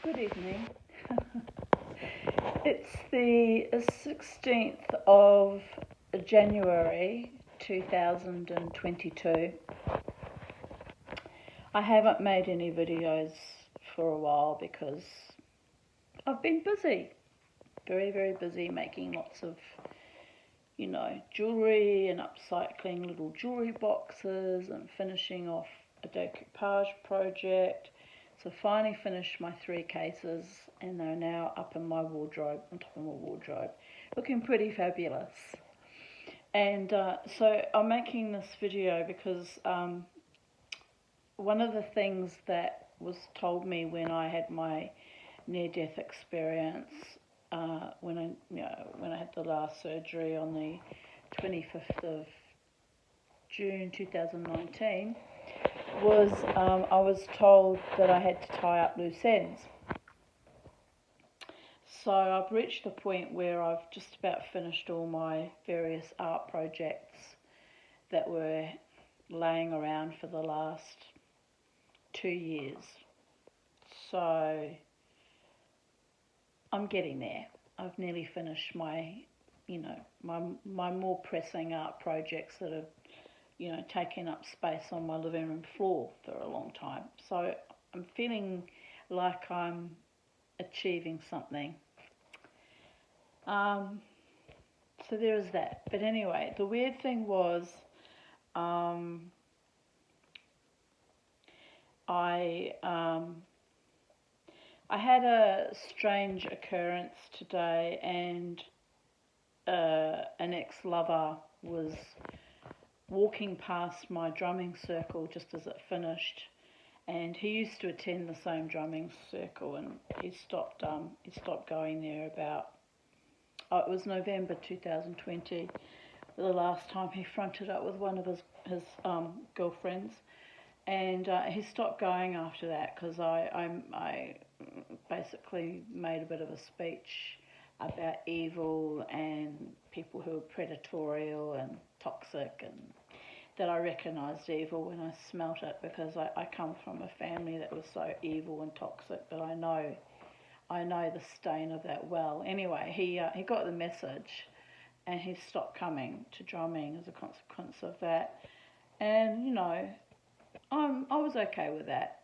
Good evening. It's the 16th of January 2022. I haven't made any videos for a while because I've been busy. Very, very busy making lots of, jewellery and upcycling little jewellery boxes and finishing off a decoupage project. So finally finished my 3 cases and they're now up in my wardrobe, on top of my wardrobe, looking pretty fabulous. And so I'm making this video because one of the things that was told me when I had my near-death experience, when I had the last surgery on the 25th of June 2019, was I was told that I had to tie up loose ends. So I've reached the point where I've just about finished all my various art projects that were laying around for the last 2 years. So I'm getting there. I've nearly finished my more pressing art projects that have taken up space on my living room floor for a long time. So I'm feeling like I'm achieving something. So there is that. But anyway, the weird thing was I had a strange occurrence today, and an ex-lover was walking past my drumming circle just as it finished, and he used to attend the same drumming circle, and he stopped going there about, it was November 2020, the last time he fronted up with one of his girlfriends, and he stopped going after that because I basically made a bit of a speech about evil and people who are predatorial and toxic, and that I recognised evil when I smelt it, because I come from a family that was so evil and toxic that I know the stain of that well. Anyway, he got the message and he stopped coming to drumming as a consequence of that. And I was okay with that.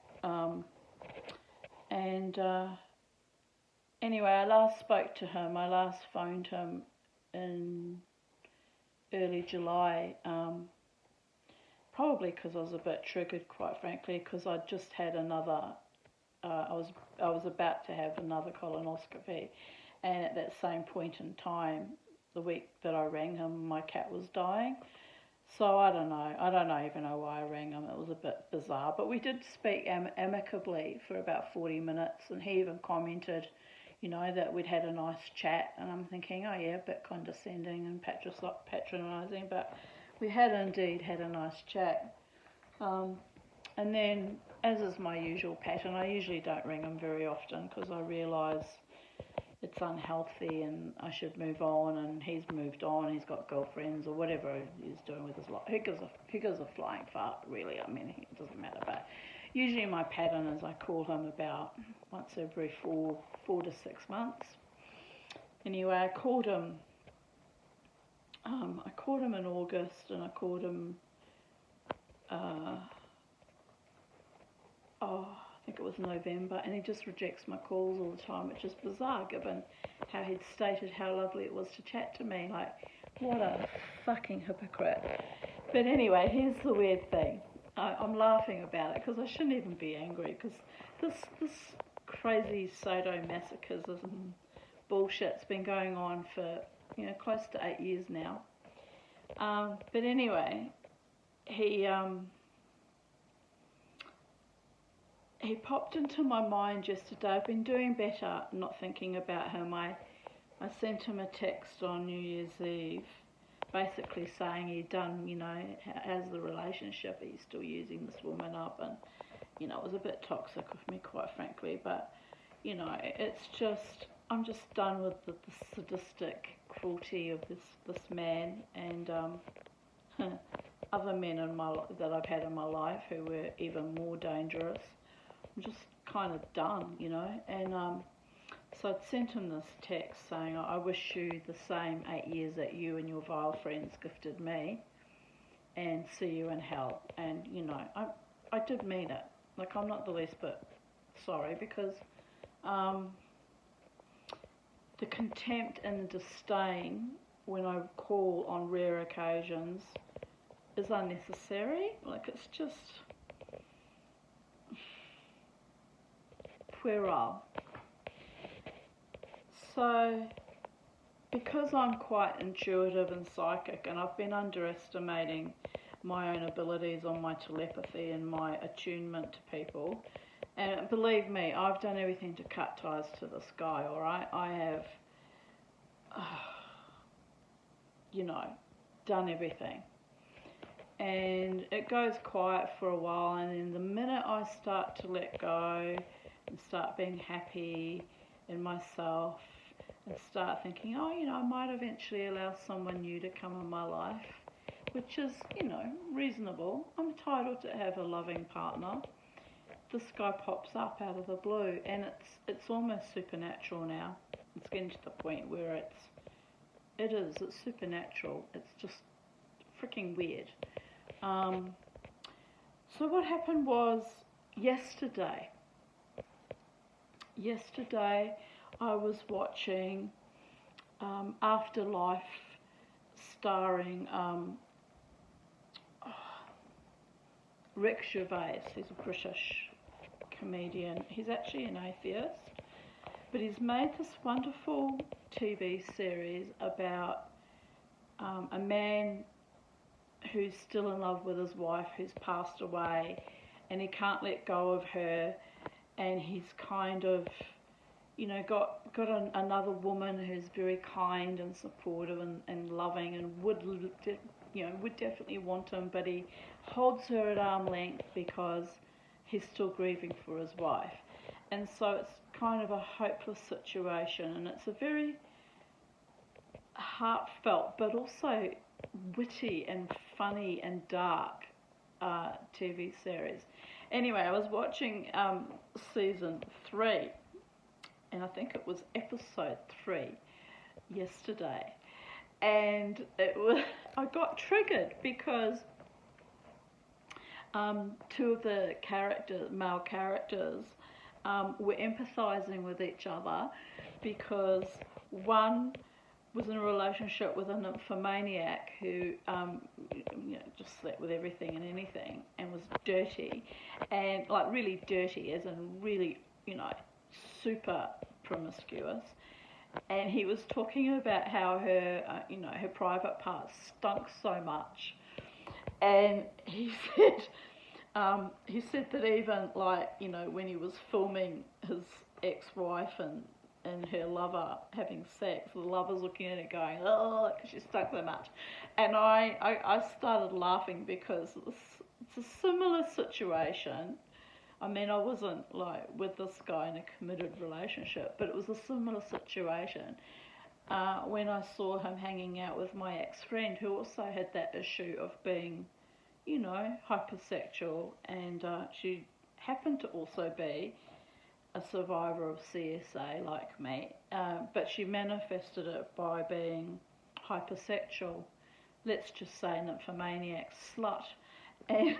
Anyway, I last spoke to him. I last phoned him in early July. Probably because I was a bit triggered, quite frankly, because I'd just had another. I was about to have another colonoscopy, and at that same point in time, the week that I rang him, my cat was dying. So I don't even know why I rang him. It was a bit bizarre, but we did speak amicably for about 40 minutes, and he even commented, that we'd had a nice chat, and I'm thinking, oh yeah, a bit condescending and patronising, but we had indeed had a nice chat. And then, as is my usual pattern, I usually don't ring him very often because I realise it's unhealthy and I should move on, and he's moved on, he's got girlfriends or whatever he's doing with his life. Who gives a flying fart, really? I mean, it doesn't matter. But usually my pattern is I call him about once every 4 to 6 months. Anyway, I called him in August, and I called him I think it was November, and he just rejects my calls all the time, which is bizarre given how he'd stated how lovely it was to chat to me. Like, what a fucking hypocrite. But anyway, here's the weird thing. I'm laughing about it because I shouldn't even be angry, because this crazy sadomasochism bullshit's been going on for close to 8 years now. But anyway, he popped into my mind yesterday. I've been doing better not thinking about him. I sent him a text on New Year's Eve basically saying he'd done, as the relationship, he's still using this woman up, and it was a bit toxic of me, quite frankly, but it's just, I'm just done with the sadistic cruelty of this man and other men that I've had in my life who were even more dangerous. I'm just kind of done, you know. And so I'd sent him this text saying, I wish you the same 8 years that you and your vile friends gifted me, and see you in hell. And, you know, I did mean it. Like, I'm not the least bit sorry, because the contempt and disdain when I call on rare occasions is unnecessary. Like, it's just puerile. So, because I'm quite intuitive and psychic, and I've been underestimating my own abilities on my telepathy and my attunement to people, and believe me, I've done everything to cut ties to this guy, alright? I have, you know, done everything. And it goes quiet for a while, and then the minute I start to let go and start being happy in myself and start thinking, oh, you know, I might eventually allow someone new to come in my life, which is, you know, reasonable. I'm entitled to have a loving partner. This guy pops up out of the blue, and it's almost supernatural now. It's getting to the point where it's supernatural. It's just freaking weird. So what happened was yesterday I was watching Afterlife, starring Rick Gervais. He's a British comedian. He's actually an atheist, but he's made this wonderful TV series about a man who's still in love with his wife who's passed away, and he can't let go of her, and he's kind of, you know, got another woman who's very kind and supportive and loving, and would definitely want him, but he holds her at arm's length because he's still grieving for his wife. And so it's kind of a hopeless situation, and it's a very heartfelt but also witty and funny and dark TV series. Anyway, I was watching season 3, and I think it was episode 3 yesterday, and I got triggered because two of the male characters, were empathising with each other, because one was in a relationship with a nymphomaniac who just slept with everything and anything, and was dirty, and like really dirty, as in really, super promiscuous. And he was talking about how her, her private parts stunk so much, and he said that even when he was filming his ex-wife and her lover having sex, the lover's looking at it going, oh, because she stunk so much. And I started laughing, because it's a similar situation. I mean, I wasn't with this guy in a committed relationship, but it was a similar situation when I saw him hanging out with my ex-friend, who also had that issue of being, hypersexual, and she happened to also be a survivor of CSA like me, but she manifested it by being hypersexual, let's just say nymphomaniac slut. And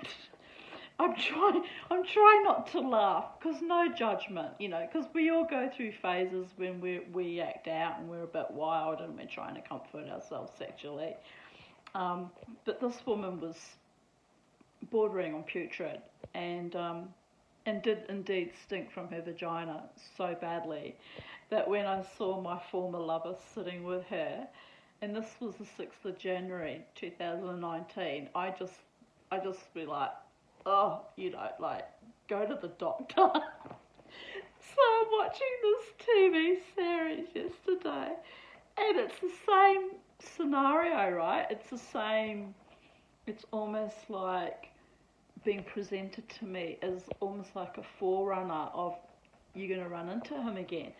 I'm trying not to laugh, because no judgment, because we all go through phases when we act out and we're a bit wild and we're trying to comfort ourselves sexually. But this woman was bordering on putrid, and did indeed stink from her vagina so badly that when I saw my former lover sitting with her, and this was the 6th of January 2019, I just be like, oh, go to the doctor. So I'm watching this TV series yesterday, and it's the same scenario, right? It's almost like being presented to me as almost like a forerunner of, you're going to run into him again.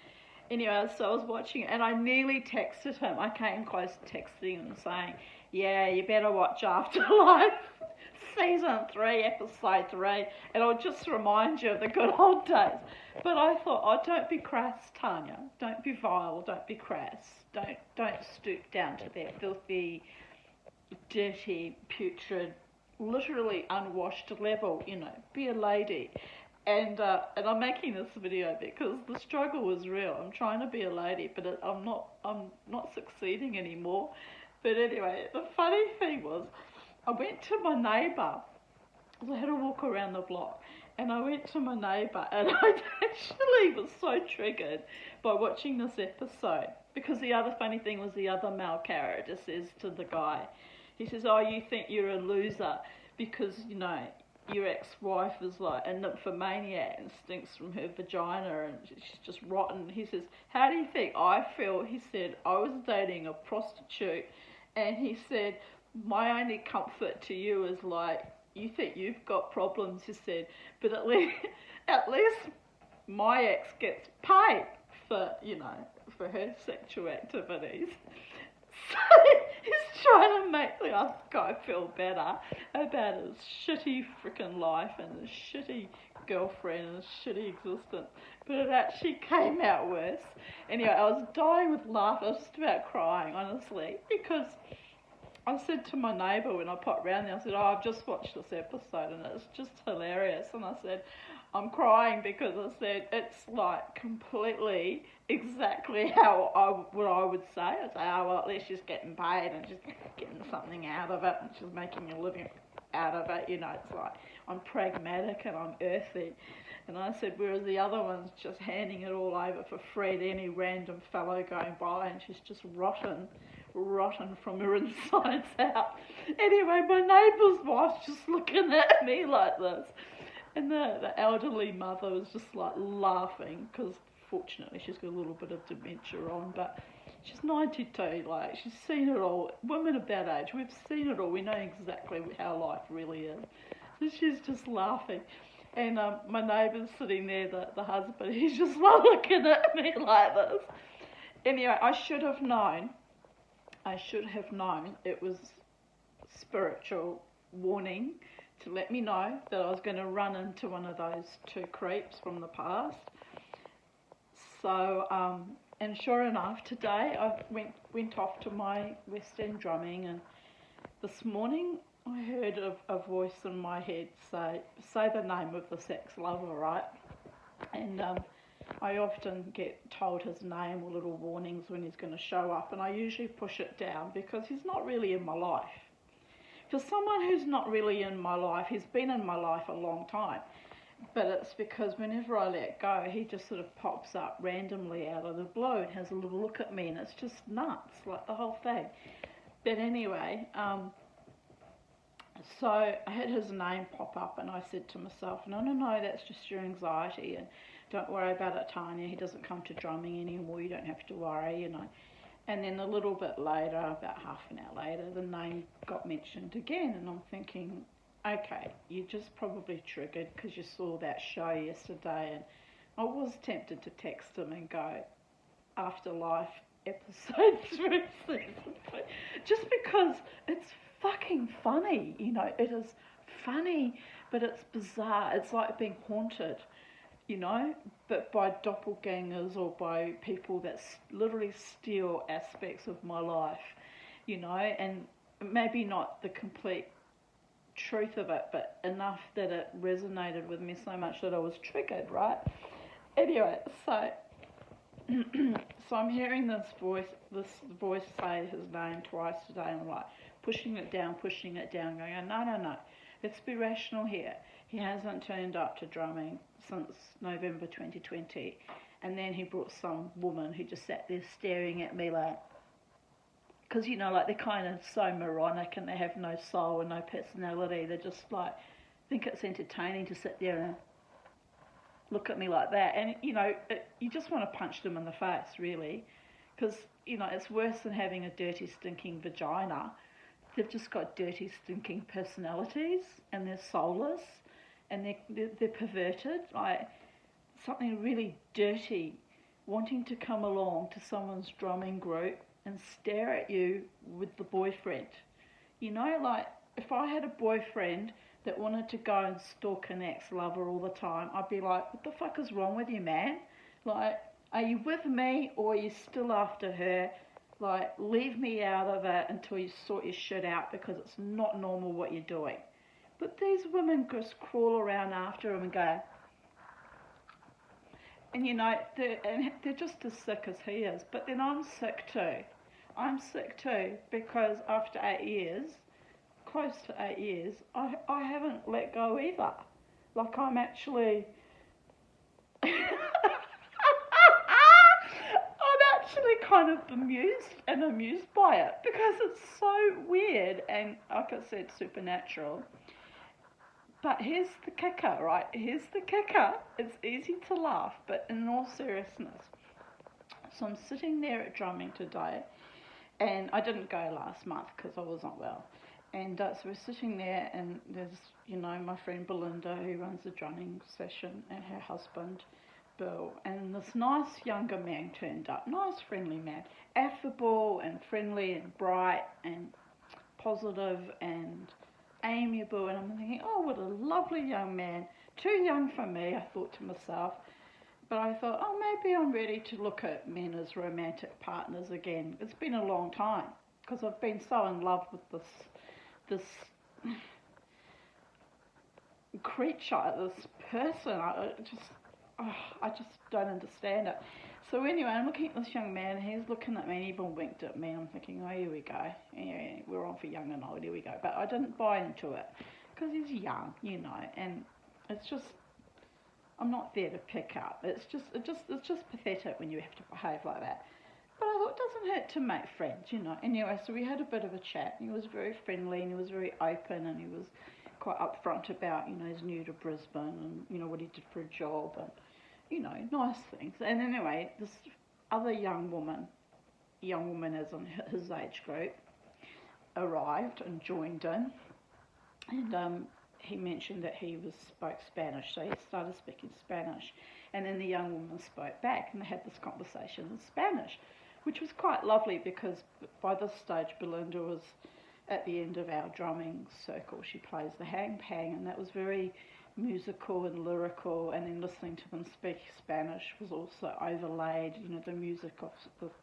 Anyway, so I was watching, and I nearly texted him. I came close to texting him saying, yeah, you better watch Afterlife. season 3, episode 3, and I'll just remind you of the good old days. But I thought, oh, don't be crass, Tanya. Don't be vile. Don't be crass. Don't stoop down to that filthy, dirty, putrid, literally unwashed level. Be a lady. And I'm making this video because the struggle was real. I'm trying to be a lady, but I'm not succeeding anymore. But anyway, the funny thing was, I went to my neighbour. I had a walk around the block, and I went to my neighbour, and I actually was so triggered by watching this episode, because the other funny thing was the other male character says to the guy, he says, oh, you think you're a loser because, your ex-wife is like a nymphomaniac and stinks from her vagina and she's just rotten. He says, how do you think I feel? He said, I was dating a prostitute, and he said, my only comfort to you is like, you think you've got problems, he said, but at least my ex gets paid for, for her sexual activities. So he's trying to make the other guy feel better about his shitty freaking life and his shitty girlfriend and his shitty existence. But it actually came out worse. Anyway, I was dying with laughter. I was just about crying, honestly, because I said to my neighbour when I popped round there, I said, oh, I've just watched this episode and it's just hilarious. And I said, I'm crying because I said, it's like completely exactly what I would say. I'd say, oh, well, at least she's getting paid and she's getting something out of it and she's making a living out of it. It's like, I'm pragmatic and I'm earthy. And I said, whereas the other one's just handing it all over for free to any random fellow going by, and she's just rotten from her insides out. Anyway, my neighbour's wife's just looking at me like this. And the elderly mother was just like laughing, because fortunately she's got a little bit of dementia on, but she's 92, like she's seen it all. Women of that age, we've seen it all. We know exactly how life really is. So she's just laughing. And my neighbour's sitting there, the husband, he's just looking at me like this. Anyway, I should have known it was spiritual warning to let me know that I was going to run into one of those two creeps from the past. So, and sure enough, today I went off to my West End drumming, and this morning I heard a voice in my head say the name of this ex-lover, right? And I often get told his name or little warnings when he's going to show up, and I usually push it down because he's not really in my life. For someone who's not really in my life, he's been in my life a long time, but it's because whenever I let go, he just sort of pops up randomly out of the blue and has a little look at me, and it's just nuts, like the whole thing. But anyway, so I had his name pop up, and I said to myself, no, that's just your anxiety, and don't worry about it, Tanya. He doesn't come to drumming anymore. You don't have to worry, And then a little bit later, about half an hour later, the name got mentioned again, and I'm thinking, okay, you just probably triggered because you saw that show yesterday. And I was tempted to text him and go, Afterlife episode 3, season 2, just because it's fucking funny, it is funny, but it's bizarre. It's like being haunted, but by doppelgangers or by people that literally steal aspects of my life, and maybe not the complete truth of it, but enough that it resonated with me so much that I was triggered, right? Anyway, so I'm hearing this voice say his name twice today, and I'm like pushing it down, going, no, let's be rational here. He hasn't turned up to drumming since November 2020, and then he brought some woman who just sat there staring at me like, because like they're kind of so moronic and they have no soul and no personality. They're just like, think it's entertaining to sit there and look at me like that, and you just want to punch them in the face, really, because it's worse than having a dirty, stinking vagina. They've just got dirty, stinking personalities, and they're soulless, and they're perverted, like something really dirty, wanting to come along to someone's drumming group and stare at you with the boyfriend. Like if I had a boyfriend that wanted to go and stalk an ex-lover all the time, I'd be like, what the fuck is wrong with you, man? Like, are you with me or are you still after her? Like, leave me out of it until you sort your shit out, because it's not normal what you're doing. But these women just crawl around after him and go, and they're just as sick as he is. But then I'm sick too. I'm sick too, because after 8 years, close to 8 years, I haven't let go either. Like, I'm actually, I'm actually kind of amused by it, because it's so weird and, like I said, supernatural. But here's the kicker, right? Here's the kicker. It's easy to laugh, but in all seriousness. So I'm sitting there at drumming today, and I didn't go last month because I wasn't well. And so we're sitting there, and there's, my friend Belinda, who runs the drumming session, and her husband, Bill. And this nice younger man turned up. Nice, friendly man. Affable and friendly and bright and positive and amiable. And I'm thinking, oh, what a lovely young man. Too young for me, I thought to myself. But I thought, oh, maybe I'm ready to look at men as romantic partners again. It's been a long time, because I've been so in love with this creature, this person. I just don't understand it. So anyway, I'm looking at this young man, and he's looking at me, and he even winked at me. I'm thinking, oh, here we go. Yeah, we're on for young and old, here we go. But I didn't buy into it, because he's young, and it's just, I'm not there to pick up. It's just pathetic when you have to behave like that. But I thought, it doesn't hurt to make friends, Anyway, so we had a bit of a chat. He was very friendly, and he was very open, and he was quite upfront about, he's new to Brisbane, and, what he did for a job, and, nice things. And anyway, this other young woman as in his age group, arrived and joined in, and he mentioned that he spoke Spanish, so he started speaking Spanish, and then the young woman spoke back, and they had this conversation in Spanish, which was quite lovely, because by this stage Belinda was at the end of our drumming circle. She plays the hang pang, and that was very musical and lyrical, and then listening to them speak Spanish was also overlaid, the music of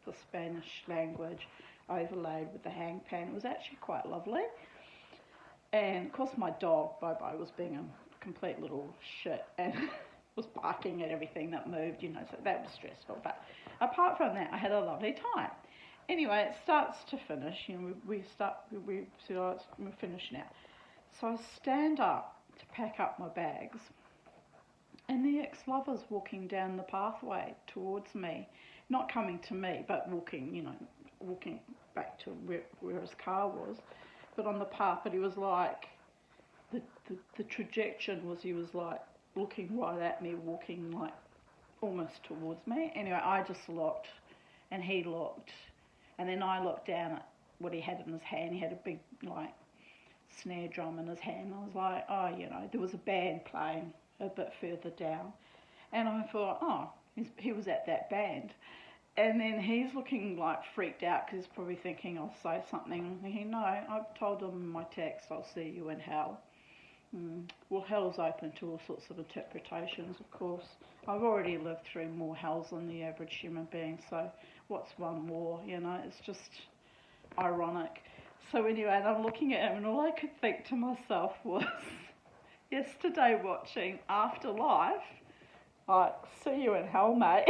the Spanish language overlaid with the hang pan. It was actually quite lovely. And of course my dog, Bobo, was being a complete little shit and was barking at everything that moved, so that was stressful. But apart from that, I had a lovely time. Anyway, it starts to finish, we said, oh, we're finished now. So I stand up to pack up my bags, and the ex-lover's walking down the pathway towards me, not coming to me, but walking back to where his car was, but on the path. But he was like, the trajectory was, he was like looking right at me, walking like almost towards me. Anyway, I just looked, and he looked, and then I looked down at what he had in his hand. He had a big like snare drum in his hand. I was like, oh, there was a band playing a bit further down, and I thought, oh, he was at that band. And then he's looking like freaked out, because he's probably thinking I'll say something. I'm thinking, no, I've told him in my text, I'll see you in hell. Well, hell's open to all sorts of interpretations, of course. I've already lived through more hells than the average human being, so what's one more, It's just ironic. So anyway, and I'm looking at him, and all I could think to myself was, yesterday watching Afterlife, see you in hell, mate.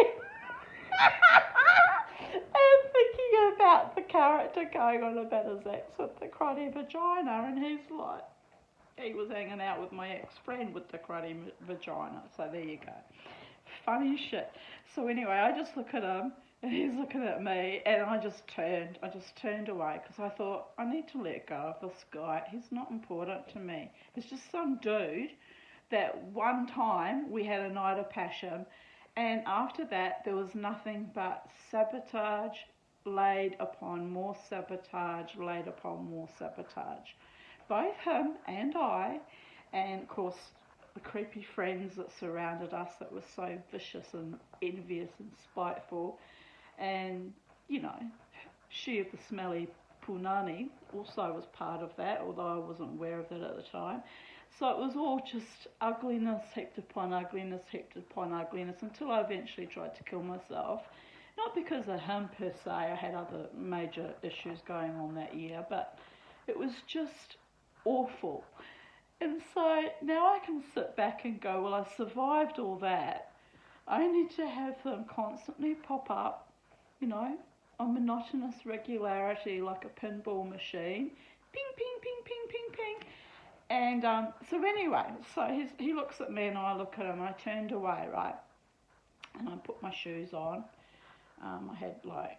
And thinking about the character going on about his ex with the cruddy vagina, and he's like, he was hanging out with my ex-friend with the cruddy vagina, so there you go. Funny shit. So anyway, I just look at him, and he's looking at me, and I just turned away, because I thought, I need to let go of this guy. He's not important to me. He's just some dude that one time we had a night of passion, and after that there was nothing but sabotage laid upon more sabotage, laid upon more sabotage. Both him and I, and of course the creepy friends that surrounded us that were so vicious and envious and spiteful, and she of the smelly punani also was part of that, although I wasn't aware of that at the time. So it was all just ugliness heaped upon ugliness heaped upon ugliness until I eventually tried to kill myself. Not because of him per se, I had other major issues going on that year, but it was just awful. And so now I can sit back and go, well, I survived all that. I need to have them constantly pop up, you know, on monotonous regularity like a pinball machine. Ping, ping, ping, ping, ping, ping. And so anyway, so he looks at me and I look at him. I turned away, right? And I put my shoes on. I had like,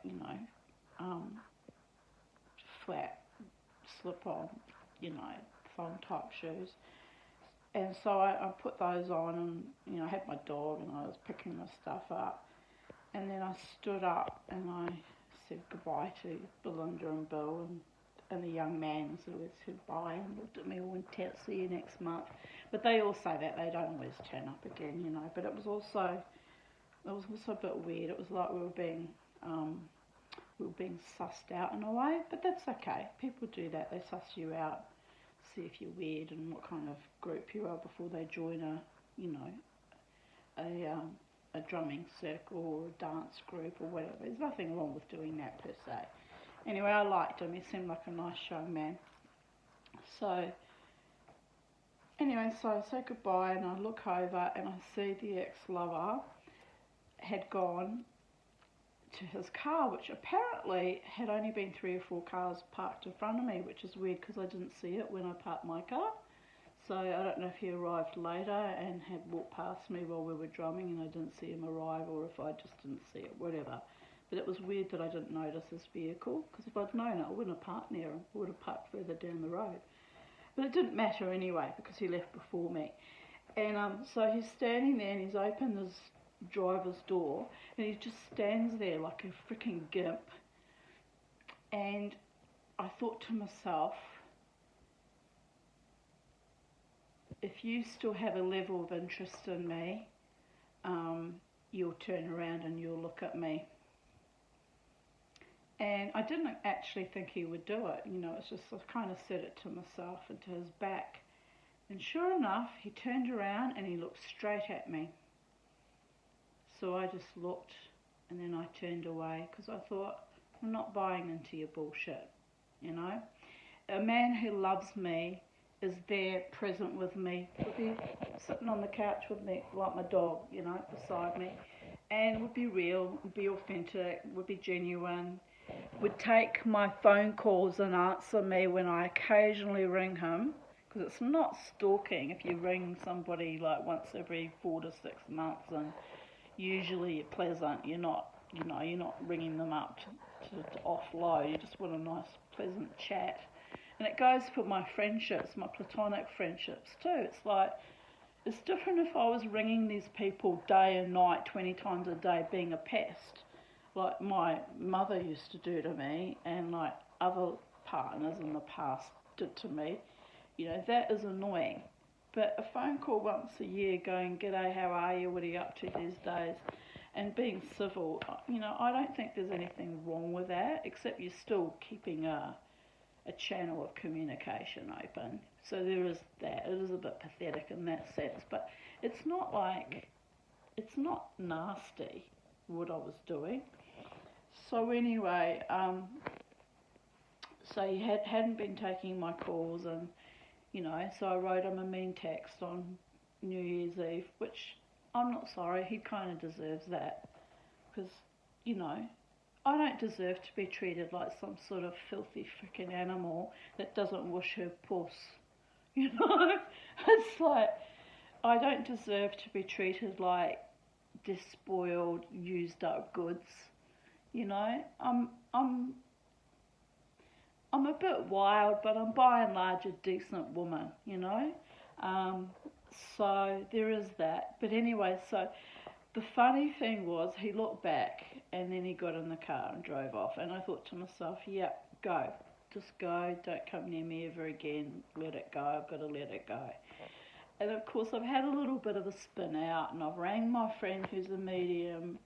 flat slip-on, thong type shoes. And so I put those on and, I had my dog and I was picking my stuff up. And then I stood up and I said goodbye to Belinda and Bill and the young man sort of said bye and looked at me all intent, see you next month. But they all say that, they don't always turn up again, But it was also a bit weird. It was like we were being sussed out in a way, but that's okay. People do that, they suss you out, see if you're weird and what kind of group you are before they join a drumming circle or a dance group or whatever. There's nothing wrong with doing that per se. Anyway, I liked him. He seemed like a nice young man. So, anyway, so I say goodbye and I look over and I see the ex-lover had gone to his car, which apparently had only been 3 or 4 cars parked in front of me, which is weird because I didn't see it when I parked my car. So I don't know if he arrived later and had walked past me while we were drumming and I didn't see him arrive, or if I just didn't see it, whatever. But it was weird that I didn't notice his vehicle, because if I'd known it, I wouldn't have parked near him. I would have parked further down the road. But it didn't matter anyway, because he left before me. And so he's standing there and he's opened his driver's door and he just stands there like a freaking gimp. And I thought to myself, if you still have a level of interest in me, you'll turn around and you'll look at me. And I didn't actually think he would do it, it's just I kind of said it to myself and to his back. And sure enough, he turned around and he looked straight at me. So I just looked and then I turned away because I thought, I'm not buying into your bullshit, A man who loves me is there, present with me, would be sitting on the couch with me, like my dog, beside me, and would be real, would be authentic, would be genuine, would take my phone calls and answer me when I occasionally ring him, because it's not stalking if you ring somebody like once every 4 to 6 months, and usually you're pleasant, you're not ringing them up to offload, you just want a nice pleasant chat. And it goes for my friendships, my platonic friendships too. It's like, it's different if I was ringing these people day and night, 20 times a day, being a pest, like my mother used to do to me, and like other partners in the past did to me. That is annoying. But a phone call once a year going, g'day, how are you, what are you up to these days, and being civil, I don't think there's anything wrong with that, except you're still keeping a channel of communication open. So there is that. It is a bit pathetic in that sense, but it's not nasty what I was doing. So anyway, so he hadn't been taking my calls, and so I wrote him a mean text on New Year's Eve, which I'm not sorry, he kind of deserves that, because I don't deserve to be treated like some sort of filthy freaking animal that doesn't wash her puss. It's like, I don't deserve to be treated like despoiled, used up goods. I'm a bit wild, but I'm by and large a decent woman, So there is that. But anyway, so the funny thing was he looked back and then he got in the car and drove off. And I thought to myself, yeah, go. Just go. Don't come near me ever again. Let it go. I've got to let it go. And of course I've had a little bit of a spin out and I've rang my friend who's a medium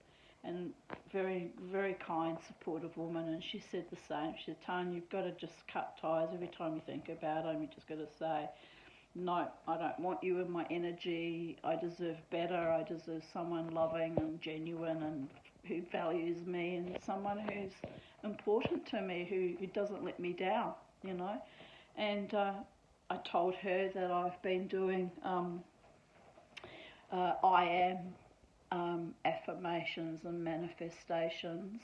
and very, very kind, supportive woman. And she said the same. She said, Tanya, you've got to just cut ties every time you think about him. You just got to say, no, I don't want you in my energy. I deserve better. I deserve someone loving and genuine and who values me, and someone who's important to me, who doesn't let me down, you know. And I told her that I've been doing I am affirmations and manifestations,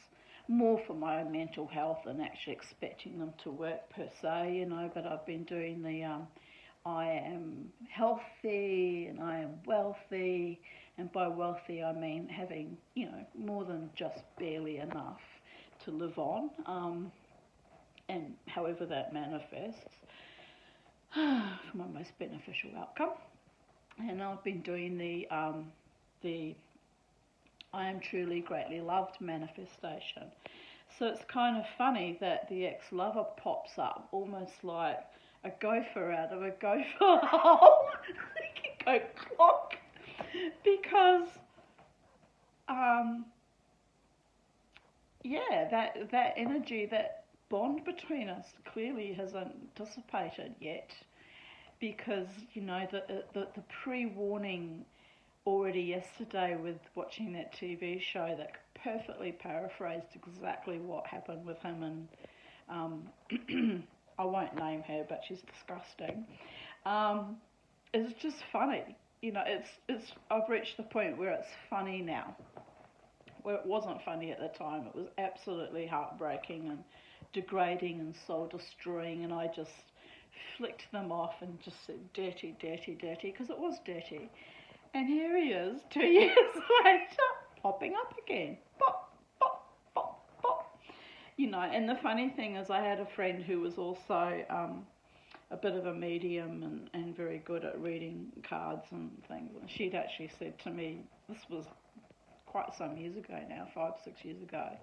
more for my own mental health than actually expecting them to work per se, you know. But I've been doing the I am healthy and I am wealthy, and by wealthy I mean having, you know, more than just barely enough to live on, and however that manifests for my most beneficial outcome. And I've been doing the I am truly greatly loved manifestation. So it's kind of funny that the ex-lover pops up almost like a gopher out of a gopher hole. You can go clock. Because, yeah, that energy, that bond between us clearly hasn't dissipated yet. Because, you know, the pre-warning already yesterday with watching that TV show that perfectly paraphrased exactly what happened with him, and I won't name her, but she's disgusting. It's just funny, you know. It's I've reached the point where it's funny now, where it wasn't funny at the time. It was absolutely heartbreaking and degrading and soul destroying, and I just flicked them off and just said dirty, dirty, dirty, because it was dirty. And here he is, 2 years later, popping up again. Pop, pop, pop, pop. You know, and the funny thing is I had a friend who was also a bit of a medium and very good at reading cards and things. And she'd actually said to me, this was quite some years ago now, 5, 6 years ago,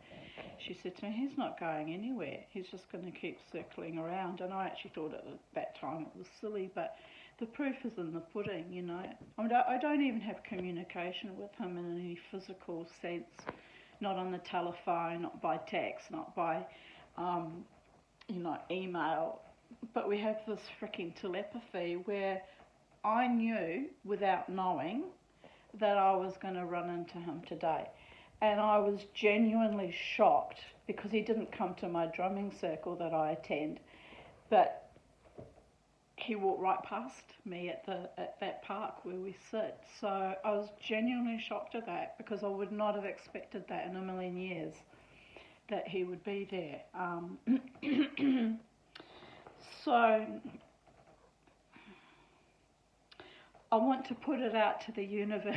she said to me, he's not going anywhere. He's just going to keep circling around. And I actually thought at that time it was silly, but the proof is in the pudding, you know. I mean, I don't even have communication with him in any physical sense, not on the telephone, not by text, not by, you know, email. But we have this freaking telepathy where I knew, without knowing, that I was going to run into him today. And I was genuinely shocked because he didn't come to my drumming circle that I attend, but he walked right past me at that park where we sit. So I was genuinely shocked at that because I would not have expected that in a million years, that he would be there. So I want to put it out to the universe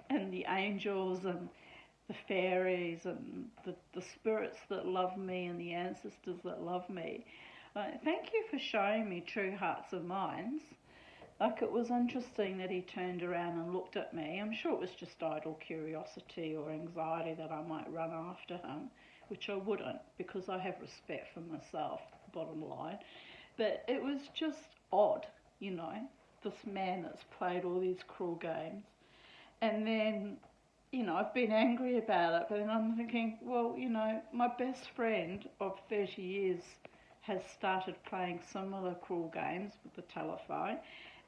and the angels and the fairies and the spirits that love me and the ancestors that love me. Thank you for showing me true hearts and minds. Like, it was interesting that he turned around and looked at me. I'm sure it was just idle curiosity or anxiety that I might run after him, which I wouldn't because I have respect for myself, bottom line. But it was just odd, you know, this man that's played all these cruel games. And then, you know, I've been angry about it, but then I'm thinking, well, you know, my best friend of 30 years has started playing similar cruel games with the telephone,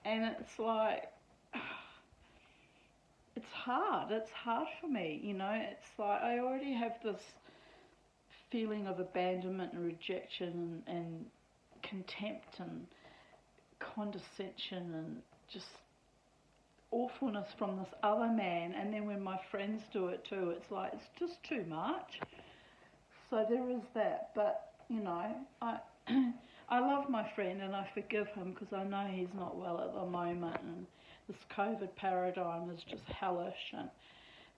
and it's like, it's hard for me, you know. It's like I already have this feeling of abandonment and rejection and contempt and condescension and just awfulness from this other man, and then when my friends do it too, it's like, it's just too much. So there is that, but you know, I love my friend and I forgive him because I know he's not well at the moment, and this COVID paradigm is just hellish and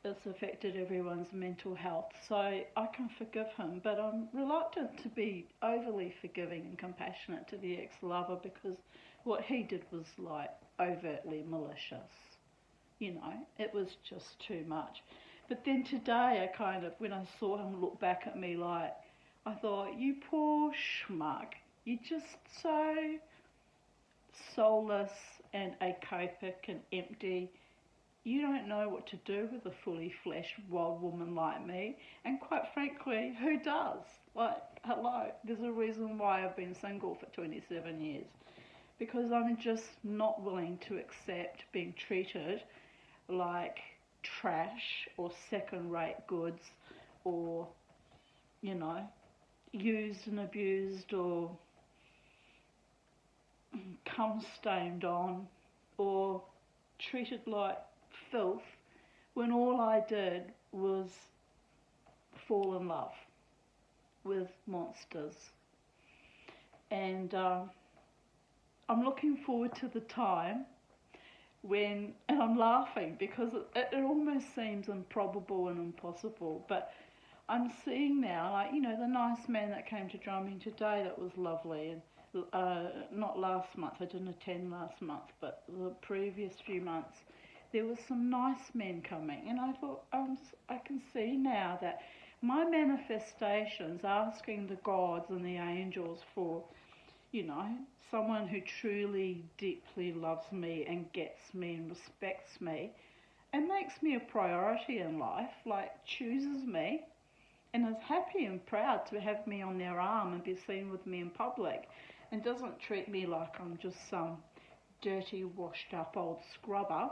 it's affected everyone's mental health. So I can forgive him, but I'm reluctant to be overly forgiving and compassionate to the ex-lover because what he did was like overtly malicious. You know, it was just too much. But then today I kind of, when I saw him look back at me, like, I thought, you poor schmuck, you're just so soulless and acopic and empty. you don't know what to do with a fully fleshed wild woman like me, and quite frankly, who does? Like, hello, there's a reason why I've been single for 27 years, because I'm just not willing to accept being treated like trash or second-rate goods, or, you know, used and abused, or cum stained on, or treated like filth, when all I did was fall in love with monsters. And I'm looking forward to the time when, and I'm laughing because it almost seems improbable and impossible, but I'm seeing now, like, you know, the nice man that came to drumming today, that was lovely, and not last month, I didn't attend last month, but the previous few months, there was some nice men coming, and I thought, I can see now that my manifestations, asking the gods and the angels for, you know, someone who truly, deeply loves me and gets me and respects me and makes me a priority in life, like chooses me and is happy and proud to have me on their arm and be seen with me in public, and doesn't treat me like I'm just some dirty, washed up old scrubber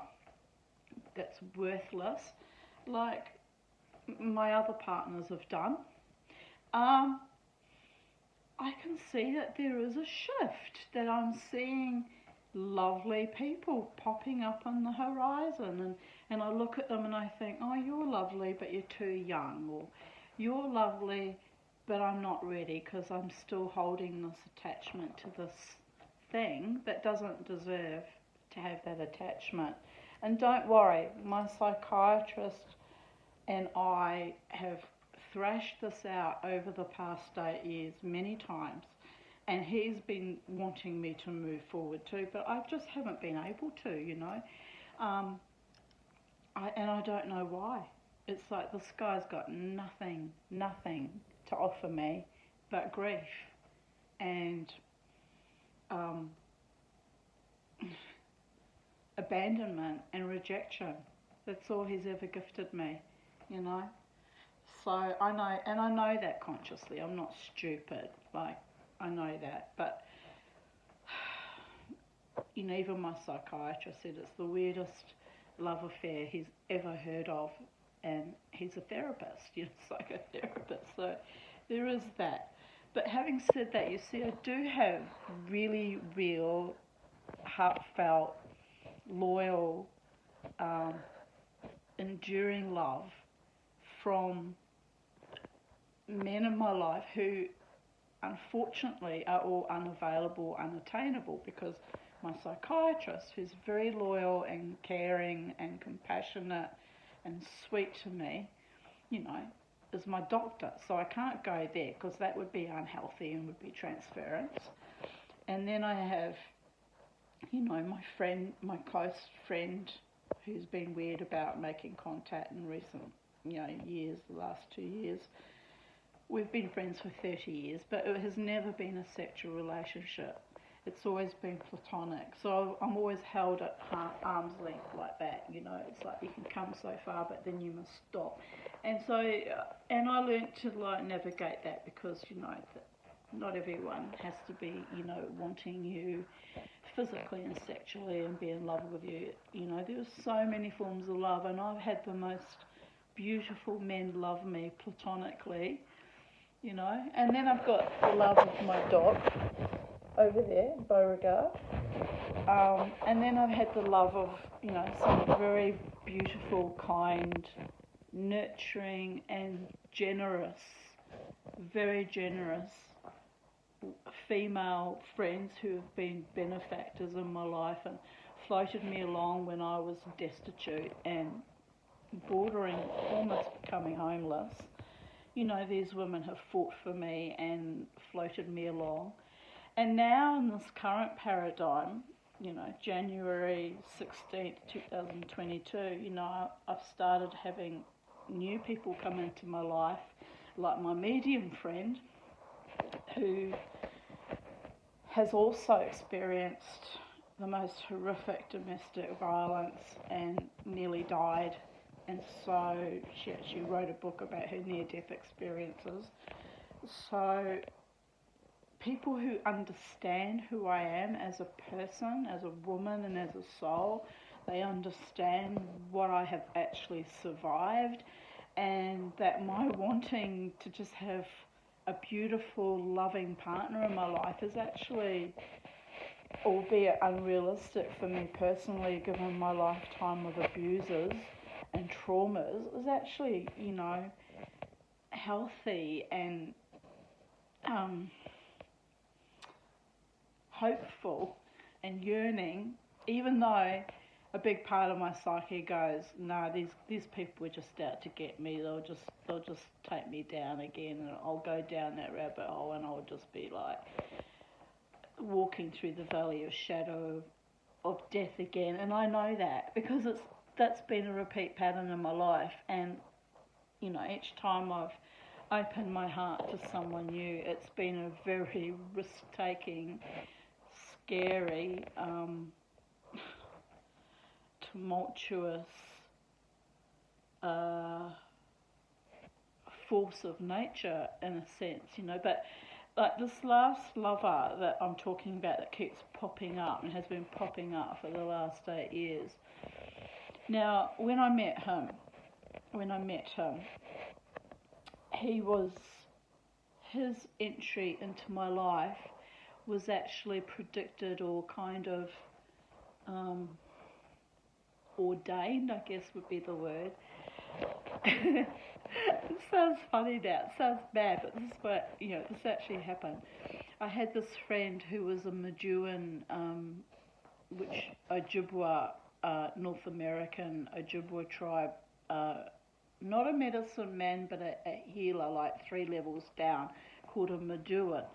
that's worthless, like my other partners have done. I can see that there is a shift, that I'm seeing lovely people popping up on the horizon, and I look at them and I think, oh, you're lovely but you're too young, or you're lovely but I'm not ready because I'm still holding this attachment to this thing that doesn't deserve to have that attachment. And don't worry, my psychiatrist and I have thrashed this out over the past 8 years many times, and he's been wanting me to move forward too, but I just haven't been able to, you know. And I don't know why. It's like this guy's got nothing to offer me but grief and abandonment and rejection. That's all he's ever gifted me, you know. So I know, and I know that consciously. I'm not stupid. Like, I know that. But, you know, even my psychiatrist said it's the weirdest love affair he's ever heard of. And he's a therapist, you know, psychotherapist. So there is that. But having said that, you see, I do have really real, heartfelt, loyal, enduring love from men in my life who unfortunately are all unavailable, unattainable, because my psychiatrist, who's very loyal and caring and compassionate and sweet to me, you know, is my doctor. So I can't go there because that would be unhealthy and would be transference. And then I have, you know, my friend, my close friend, who's been weird about making contact in recent, you know, years, the last 2 years. We've been friends for 30 years, but it has never been a sexual relationship. It's always been platonic. So I'm always held at arm's length like that, you know. It's like you can come so far, but then you must stop. And so, and I learnt to like navigate that, because, you know, that not everyone has to be, you know, wanting you physically and sexually and be in love with you. You know, there's so many forms of love, and I've had the most beautiful men love me platonically, you know. And then I've got the love of my dog over there, Beauregard. And then I've had the love of, you know, some very beautiful, kind, nurturing and generous, very generous female friends who have been benefactors in my life and floated me along when I was destitute and bordering almost becoming homeless. You know, these women have fought for me and floated me along. And now in this current paradigm, you know, January 16th, 2022, you know, I've started having new people come into my life, like my medium friend, who has also experienced the most horrific domestic violence and nearly died. And so she actually wrote a book about her near-death experiences. So people who understand who I am as a person, as a woman and as a soul, they understand what I have actually survived, and that my wanting to just have a beautiful, loving partner in my life is actually, albeit unrealistic for me personally, given my lifetime of abusers and traumas, is actually, healthy and hopeful and yearning, even though a big part of my psyche goes, no, these people are just out to get me. They'll just take me down again, and I'll go down that rabbit hole, and I'll just be like walking through the valley of shadow of death again. And I know that because that's been a repeat pattern in my life, and each time I've opened my heart to someone new, it's been a very risk-taking, scary, tumultuous force of nature in a sense, but like this last lover that I'm talking about that keeps popping up and has been popping up for the last 8 years. Now, when I met him, his entry into my life was actually predicted or kind of ordained, I guess would be the word. It sounds funny now, it sounds bad, but this is what, this actually happened. I had this friend who was a Maduan, which Ojibwa, North American Ojibwa tribe, not a medicine man, but a healer, like 3 levels down, called a Maduan.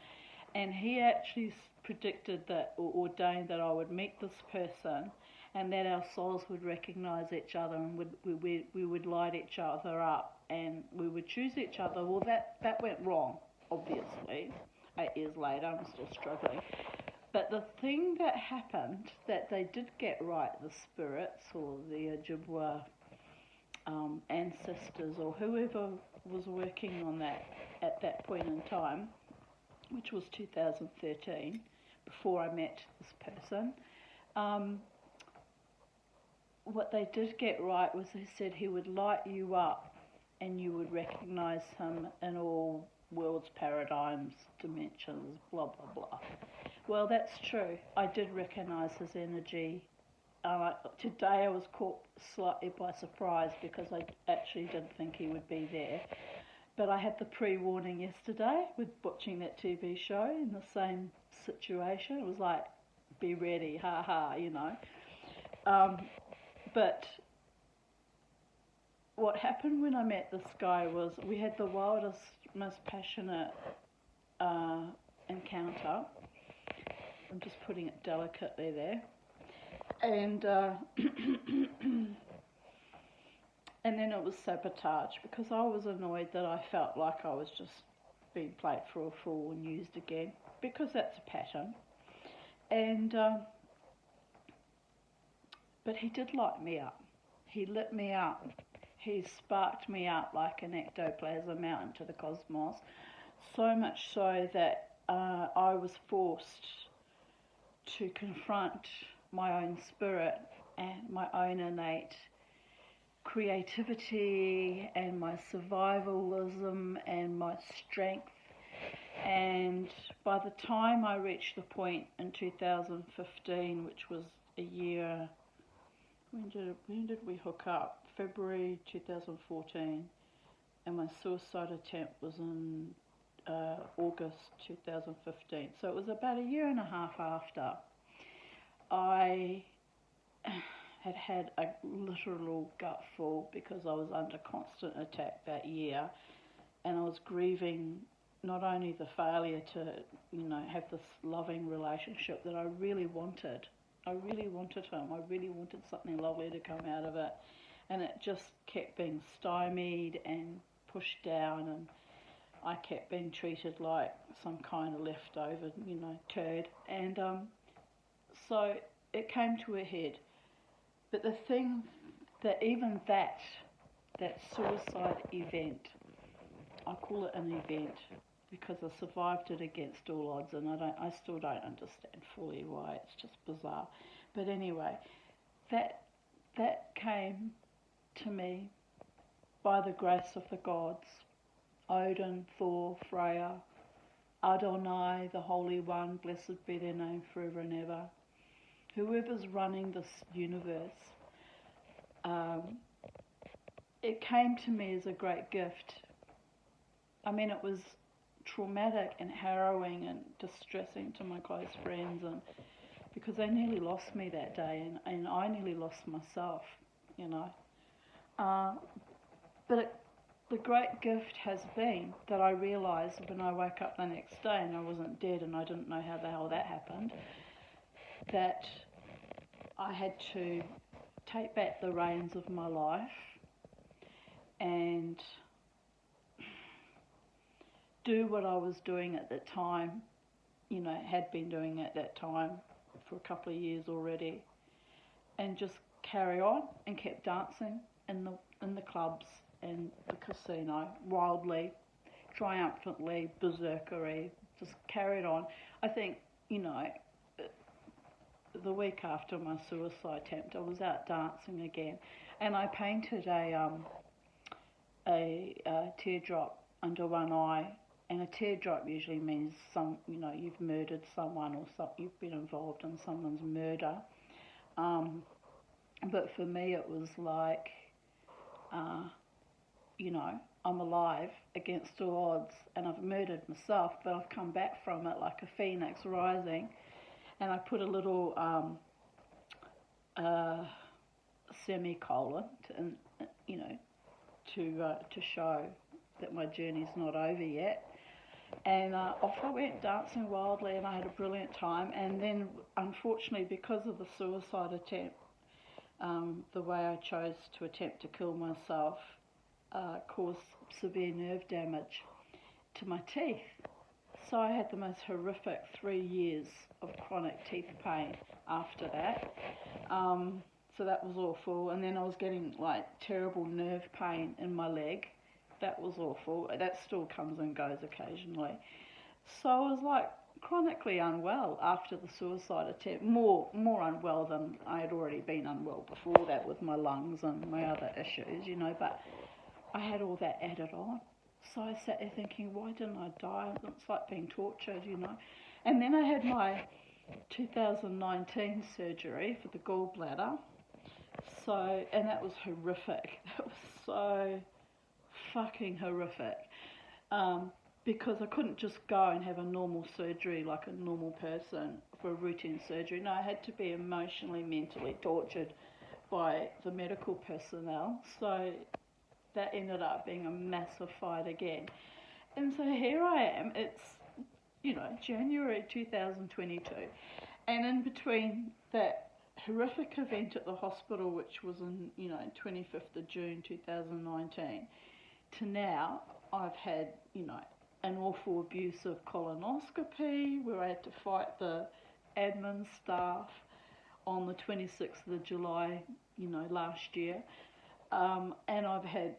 And he actually predicted that, or ordained that I would meet this person, and that our souls would recognise each other, and we would light each other up, and we would choose each other. Well, that went wrong, obviously. 8 years later, I'm still struggling. But the thing that happened that they did get right, the spirits or the Ojibwa ancestors or whoever was working on that at that point in time, which was 2013, before I met this person, what they did get right was they said he would light you up and you would recognise him in all worlds, paradigms, dimensions, blah, blah, blah. Well, that's true. I did recognise his energy. Today I was caught slightly by surprise because I actually didn't think he would be there. But I had the pre-warning yesterday with watching that TV show in the same situation. It was like, be ready, ha ha, But what happened when I met this guy was we had the wildest, most passionate encounter. I'm just putting it delicately there. And and then it was sabotage because I was annoyed that I felt like I was just being played for a fool and used again, because that's a pattern. And but he did light me up. He lit me up. He sparked me up like an ectoplasm out into the cosmos, so much so that I was forced to confront my own spirit and my own innate creativity and my survivalism and my strength. And by the time I reached the point in 2015, which was a year, when did we hook up? February 2014, and my suicide attempt was in August 2015. So it was about a year and a half after I had a literal gutful because I was under constant attack that year, and I was grieving not only the failure to, have this loving relationship that I really wanted. I really wanted him. I really wanted something lovely to come out of it, and it just kept being stymied and pushed down, and I kept being treated like some kind of leftover, turd. And so it came to a head. But the thing that even that suicide event, I call it an event because I survived it against all odds, and I still don't understand fully why. It's just bizarre. But anyway, that came to me by the grace of the gods. Odin, Thor, Freya, Adonai, the Holy One, blessed be their name forever and ever. Whoever's running this universe, it came to me as a great gift. I mean, it was traumatic and harrowing and distressing to my close friends, and because they nearly lost me that day, and I nearly lost myself, you know. But the great gift has been that I realised when I woke up the next day and I wasn't dead and I didn't know how the hell that happened, that I had to take back the reins of my life and do what I was doing at that time, you know, had been doing at that time for a couple of years already, and just carry on and kept dancing in the clubs and the casino, wildly, triumphantly, berserkery, just carried on. I think, you know, the week after my suicide attempt, I was out dancing again, and I painted a teardrop under one eye. And a teardrop usually means you've murdered someone or you've been involved in someone's murder. But for me, it was like, I'm alive against all odds, and I've murdered myself, but I've come back from it like a phoenix rising. And I put a little semicolon to show that my journey's not over yet. And off I went dancing wildly, and I had a brilliant time. And then, unfortunately, because of the suicide attempt, the way I chose to attempt to kill myself caused severe nerve damage to my teeth. So I had the most horrific 3 years of chronic teeth pain after that. So that was awful. And then I was getting like terrible nerve pain in my leg. That was awful. That still comes and goes occasionally. So I was like chronically unwell after the suicide attempt, more unwell than I had already been unwell before that with my lungs and my other issues, you know, but I had all that added on. So I sat there thinking, why didn't I die? It's like being tortured, you know. And then I had my 2019 surgery for the gallbladder. So, and that was horrific. That was so fucking horrific. Because I couldn't just go and have a normal surgery like a normal person for a routine surgery. No, I had to be emotionally, mentally tortured by the medical personnel. So that ended up being a massive fight again. And so here I am, it's, January 2022. And in between that horrific event at the hospital, which was on, 25th of June 2019, to now, I've had, an awful abusive colonoscopy where I had to fight the admin staff on the 26th of July, last year. And I've had,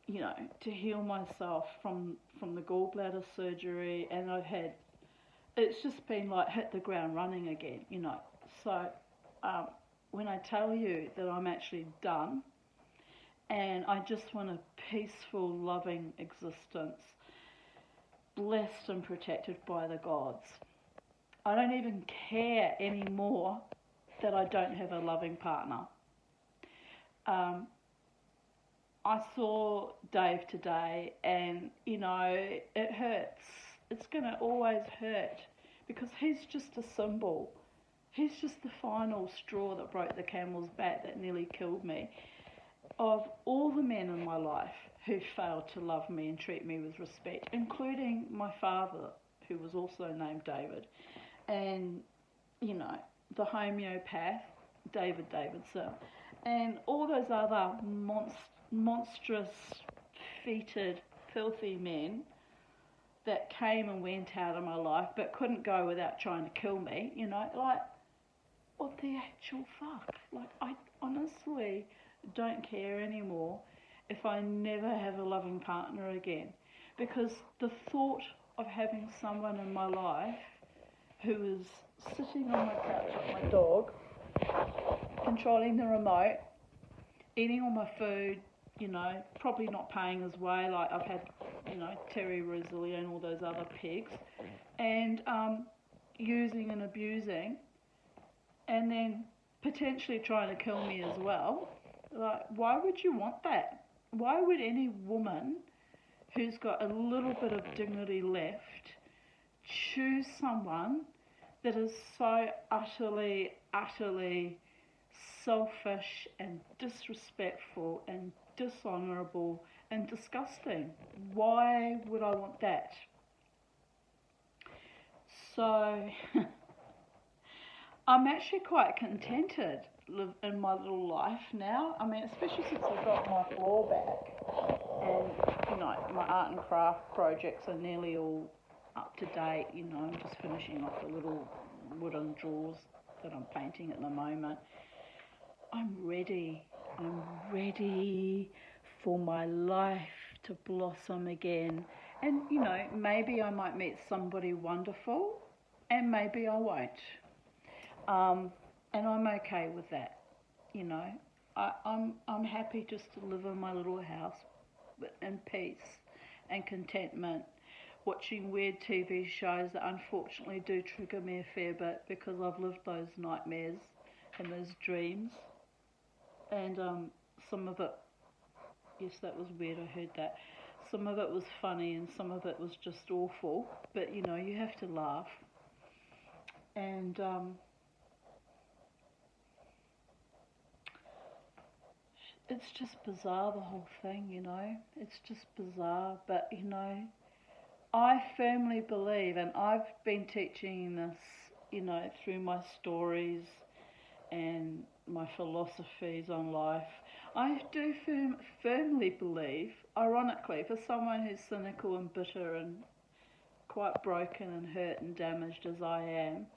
to heal myself from the gallbladder surgery, and it's just been like hit the ground running again, So when I tell you that I'm actually done, and I just want a peaceful, loving existence, blessed and protected by the gods. I don't even care anymore that I don't have a loving partner. I saw Dave today, and, it hurts. It's going to always hurt, because he's just a symbol. He's just the final straw that broke the camel's back that nearly killed me. Of all the men in my life who failed to love me and treat me with respect, including my father, who was also named David, and, the homeopath, David Davidson, and all those other monstrous, feted, filthy men that came and went out of my life but couldn't go without trying to kill me, what the actual fuck? Like, I honestly don't care anymore if I never have a loving partner again. Because the thought of having someone in my life who is sitting on my couch with my dog, controlling the remote, eating all my food, probably not paying his way, like I've had, Terry Rosalie and all those other pigs, and using and abusing, and then potentially trying to kill me as well. Like, why would you want that? Why would any woman who's got a little bit of dignity left choose someone that is so utterly, utterly selfish and disrespectful and dishonourable and disgusting? Why would I want that? So I'm actually quite contented in my little life now. I mean, especially since I got my floor back, and my art and craft projects are nearly all up to date. I'm just finishing off the little wooden drawers that I'm painting at the moment. I'm ready for my life to blossom again. And, maybe I might meet somebody wonderful, and maybe I won't. And I'm okay with that. I'm happy just to live in my little house in peace and contentment, watching weird TV shows that unfortunately do trigger me a fair bit because I've lived those nightmares and those dreams. And some of it, yes, that was weird, I heard that. Some of it was funny and some of it was just awful. But, you have to laugh. And it's just bizarre, the whole thing, It's just bizarre. But, I firmly believe, and I've been teaching this, through my stories and my philosophies on life. I do firmly believe, ironically, for someone who's cynical and bitter and quite broken and hurt and damaged as I am,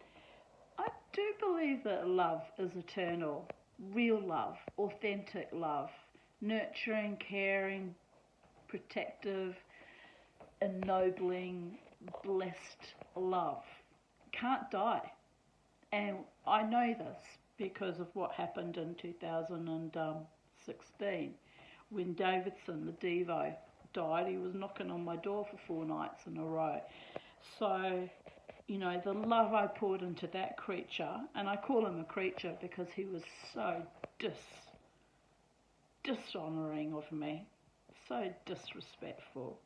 I do believe that love is eternal. Real love, authentic love, nurturing, caring, protective, ennobling, blessed love can't die. And I know this because of what happened in 2016 when Davidson, the Devo, died. He was knocking on my door for 4 nights in a row. So, the love I poured into that creature, and I call him a creature because he was so dishonouring of me, so disrespectful.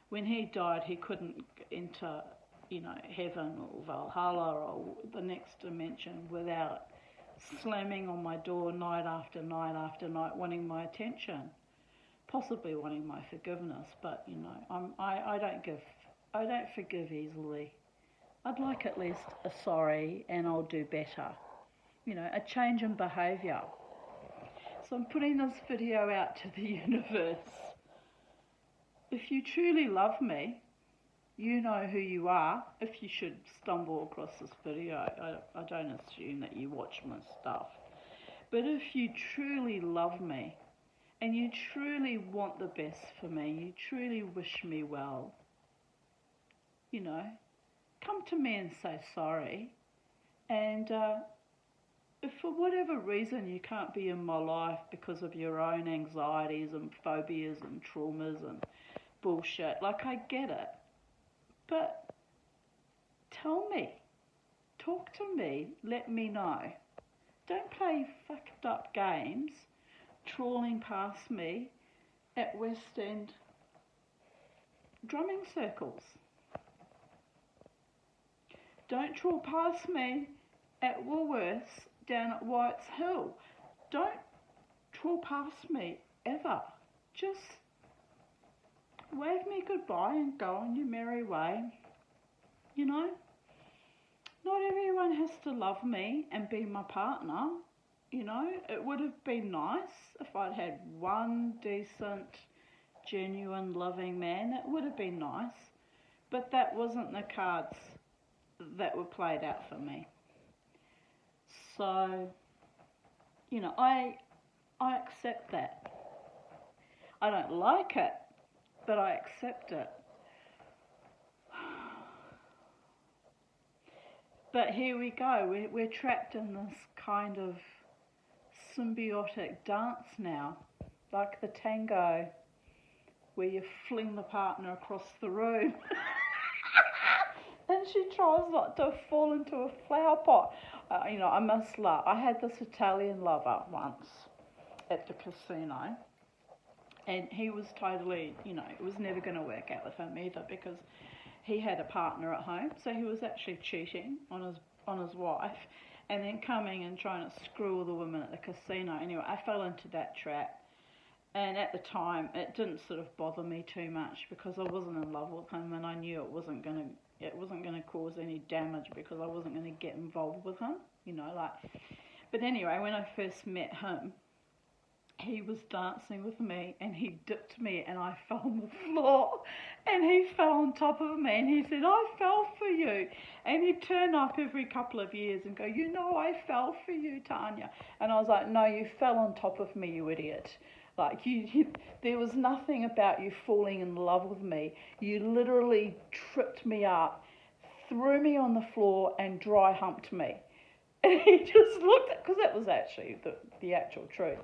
When he died, he couldn't enter, heaven or Valhalla or the next dimension without slamming on my door night after night after night, wanting my attention, possibly wanting my forgiveness. But I don't forgive easily. I'd like at least a sorry and I'll do better. A change in behaviour. So I'm putting this video out to the universe. If you truly love me, you know who you are. If you should stumble across this video, I don't assume that you watch my stuff. But if you truly love me and you truly want the best for me, you truly wish me well, come to me and say sorry. And if for whatever reason you can't be in my life because of your own anxieties and phobias and traumas and bullshit, like, I get it. But tell me, talk to me, let me know. Don't play fucked up games trawling past me at West End drumming circles. Don't trawl past me at Woolworths down at White's Hill. Don't trawl past me ever. Just wave me goodbye and go on your merry way. Not everyone has to love me and be my partner. It would have been nice if I'd had one decent, genuine, loving man. It would have been nice. But that wasn't the cards that were played out for me. So, you know, I accept that. I don't like it, but I accept it. But here we go. We're trapped in this kind of symbiotic dance now, like the tango, where you fling the partner across the room. And she tries not to fall into a flower pot. You know, I must laugh. I had this Italian lover once at the casino, and he was totally, you know, it was never going to work out with him either, because he had a partner at home, so he was actually cheating on his wife, and then coming and trying to screw all the women at the casino. Anyway, I fell into that trap, and at the time, it didn't sort of bother me too much because I wasn't in love with him, and I knew it wasn't gonna cause any damage because I wasn't gonna get involved with him, you know, like. But anyway, when I first met him, he was dancing with me and he dipped me and I fell on the floor, and he fell on top of me and he said, "I fell for you." And he'd turn up every couple of years and go, "You know, I fell for you, Tanya." And I was like, "No, you fell on top of me, you idiot. Like, there was nothing about you falling in love with me. You literally tripped me up, threw me on the floor and dry humped me." And he just looked at, because that was actually the actual truth,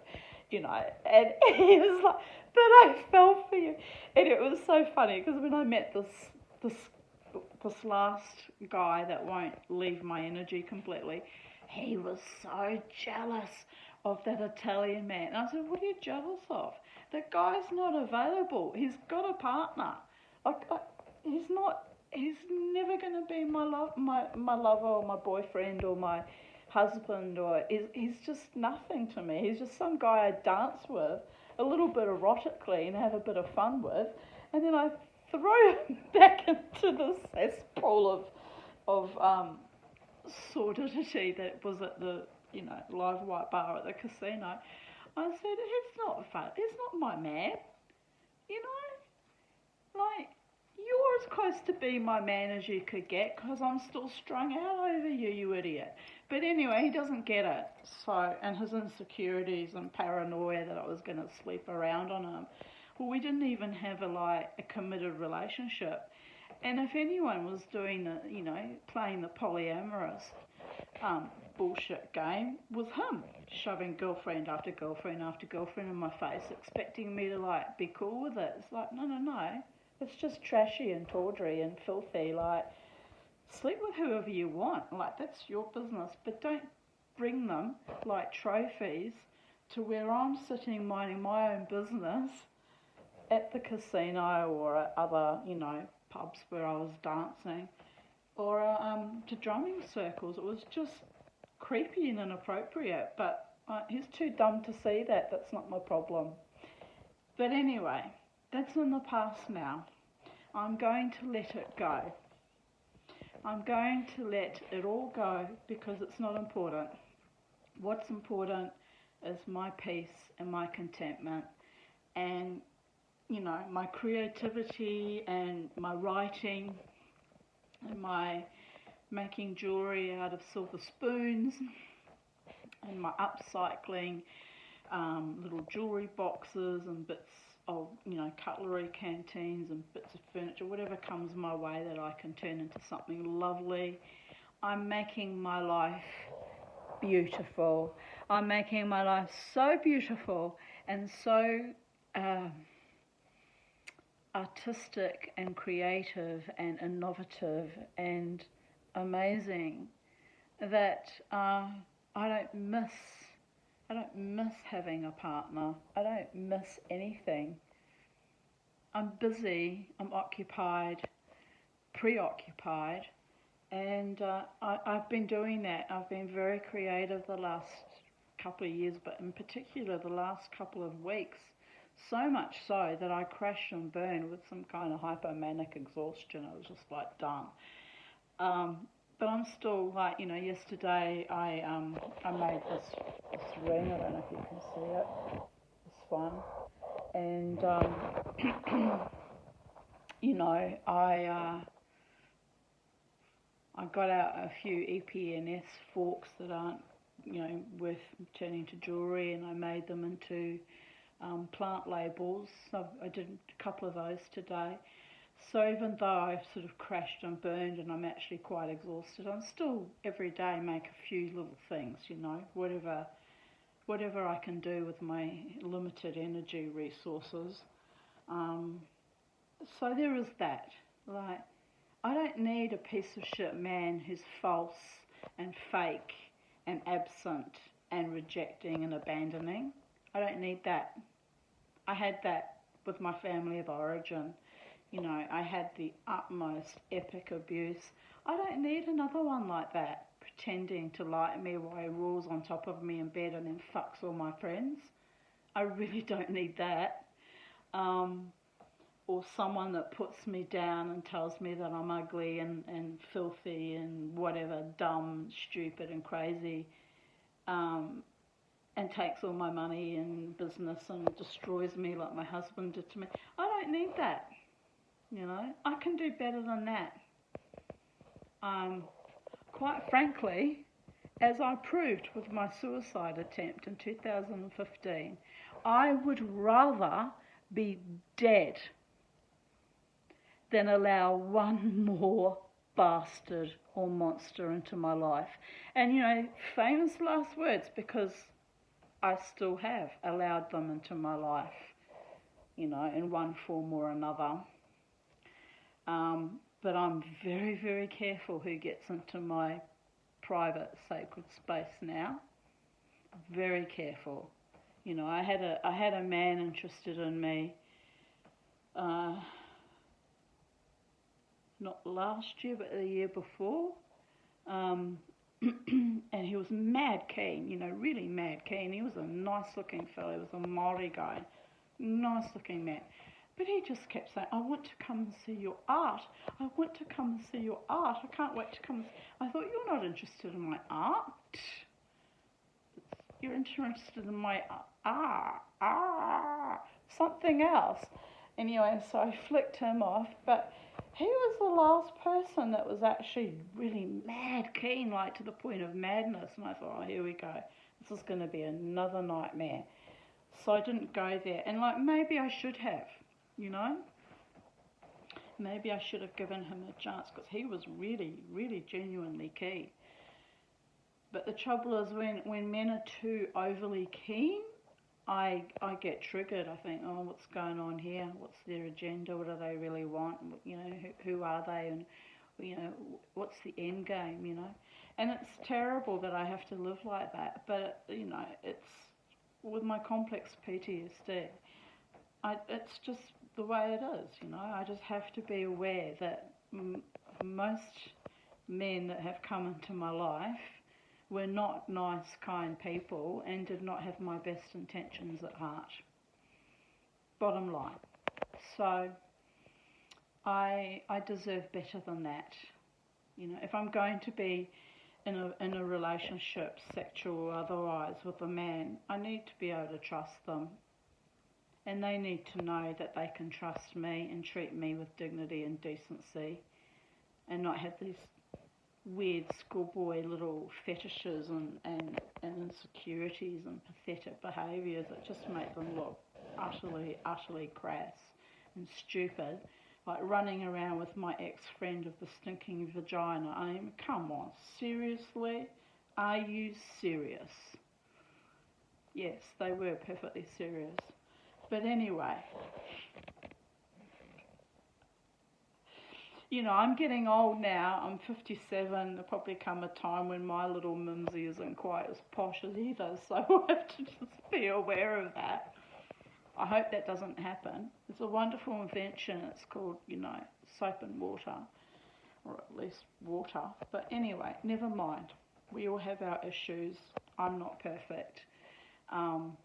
you know, and he was like, "But I fell for you." And it was so funny because when I met this last guy that won't leave my energy completely, he was so jealous of that Italian man. And I said, "What are you jealous of? The guy's not available. He's got a partner. Like, he's not. He's never going to be my lover or my boyfriend or my husband, or he's just nothing to me. He's just some guy I dance with a little bit erotically and have a bit of fun with, and then I throw him back into the cesspool of sordidity that was at the, you know, Live White Bar at the casino." I said, "It's not fun. It's not my man. You know, like, you're as close to being my man as you could get because I'm still strung out over you, you idiot." But anyway, he doesn't get it. So, and his insecurities and paranoia that I was going to sleep around on him. Well, we didn't even have a committed relationship. And if anyone was doing the, you know, playing the polyamorous bullshit game, was him, shoving girlfriend after girlfriend after girlfriend in my face, expecting me to, like, be cool with it. It's like, no. It's just trashy and tawdry and filthy. Like, sleep with whoever you want. Like, that's your business. But don't bring them like trophies to where I'm sitting minding my own business at the casino or at other, you know, pubs where I was dancing, or to drumming circles. It was just creepy and inappropriate. But he's too dumb to see that. That's not my problem. But anyway, that's in the past now. I'm going to let it go. I'm going to let it all go because it's not important. What's important is my peace and my contentment and, you know, my creativity and my writing and my making jewellery out of silver spoons and my upcycling little jewellery boxes and bits of, you know, cutlery, canteens and bits of furniture, whatever comes my way that I can turn into something lovely. I'm making my life beautiful. I'm making my life so beautiful and so artistic and creative and innovative and amazing that I don't miss having a partner. I don't miss anything. I'm busy, I'm occupied, preoccupied, and I've been doing that. I've been very creative the last couple of years, but in particular the last couple of weeks. So much so that I crashed and burned with some kind of hypomanic exhaustion. I was just like done. But I'm still, like, you know, yesterday I made this ring. I don't know if you can see it. This one. And, you know, I got out a few EPNS forks that aren't worth turning to jewellery, and I made them into plant labels. So I did a couple of those today. So even though I've sort of crashed and burned and I'm actually quite exhausted, I'm still every day make a few little things, whatever I can do with my limited energy resources. So there is that. Like, I don't need a piece of shit man who's false and fake and absent and rejecting and abandoning. I don't need that. I had that with my family of origin. I had the utmost epic abuse. I don't need another one like that, pretending to like me while he rules on top of me in bed and then fucks all my friends. I really don't need that. Or someone that puts me down and tells me that I'm ugly and filthy and whatever, dumb, stupid and crazy, and takes all my money and business and destroys me like my husband did to me. I don't need that. I can do better than that. Quite frankly, as I proved with my suicide attempt in 2015, I would rather be dead than allow one more bastard or monster into my life. And, famous last words, because I still have allowed them into my life, in one form or another. But I'm very, very careful who gets into my private, sacred space now. Very careful. I had a man interested in me, not last year, but the year before. And he was mad keen, really mad keen. He was a nice looking fellow. He was a Māori guy, nice looking man. But he just kept saying, I want to come and see your art. I want to come and see your art. I can't wait to come and see. I thought, you're not interested in my art. You're interested in my something else. Anyway, so I flicked him off. But he was the last person that was actually really mad keen, like to the point of madness. And I thought, oh, here we go. This is going to be another nightmare. So I didn't go there. And maybe I should have. Maybe I should have given him a chance, because he was really, really genuinely keen. But the trouble is, when men are too overly keen, I get triggered. I think, oh, what's going on here? What's their agenda? What do they really want? Who are they? And what's the end game? And it's terrible that I have to live like that. But it's with my complex PTSD. It's just the way it is, I just have to be aware that most men that have come into my life were not nice, kind people and did not have my best intentions at heart. Bottom line. So I deserve better than that. If I'm going to be in a relationship, sexual or otherwise, with a man, I need to be able to trust them. And they need to know that they can trust me and treat me with dignity and decency, and not have these weird schoolboy little fetishes and insecurities and pathetic behaviours that just make them look utterly, utterly crass and stupid. Like running around with my ex-friend of the stinking vagina. I mean, come on, seriously? Are you serious? Yes, they were perfectly serious. But anyway, I'm getting old now. I'm 57. There'll probably come a time when my little mimsy isn't quite as posh as he does, so I'll have to just be aware of that. I hope that doesn't happen. It's a wonderful invention. It's called, soap and water, or at least water. But anyway, never mind. We all have our issues. I'm not perfect. I'm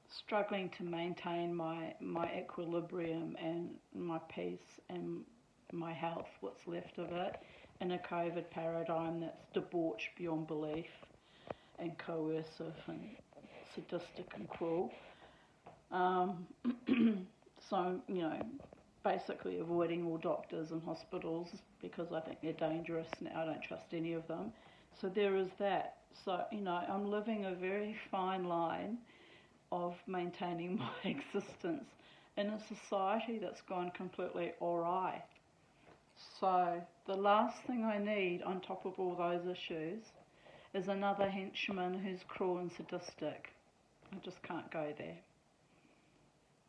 struggling to maintain my equilibrium and my peace and my health, what's left of it, in a COVID paradigm that's debauched beyond belief and coercive and sadistic and cruel. So, basically avoiding all doctors and hospitals because I think they're dangerous now. I don't trust any of them. So there is that. So, I'm living a very fine line of maintaining my existence in a society that's gone completely awry. So the last thing I need on top of all those issues is another henchman who's cruel and sadistic. I just can't go there.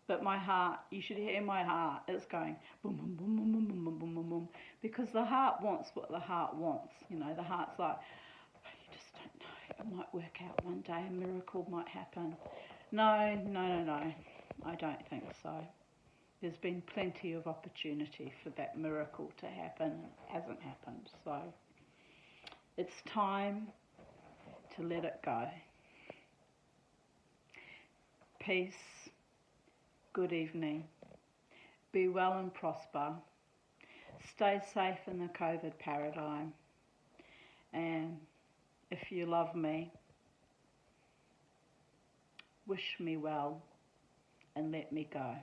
But my heart, you should hear my heart, it's going boom, boom, boom, boom, boom, boom, boom, boom, boom, boom. Because the heart wants what the heart wants. The heart's like, you just don't know. It might work out one day, a miracle might happen. No. I don't think so. There's been plenty of opportunity for that miracle to happen. It hasn't happened. So it's time to let it go. Peace. Good evening. Be well and prosper. Stay safe in the COVID paradigm. And if you love me, wish me well and let me go.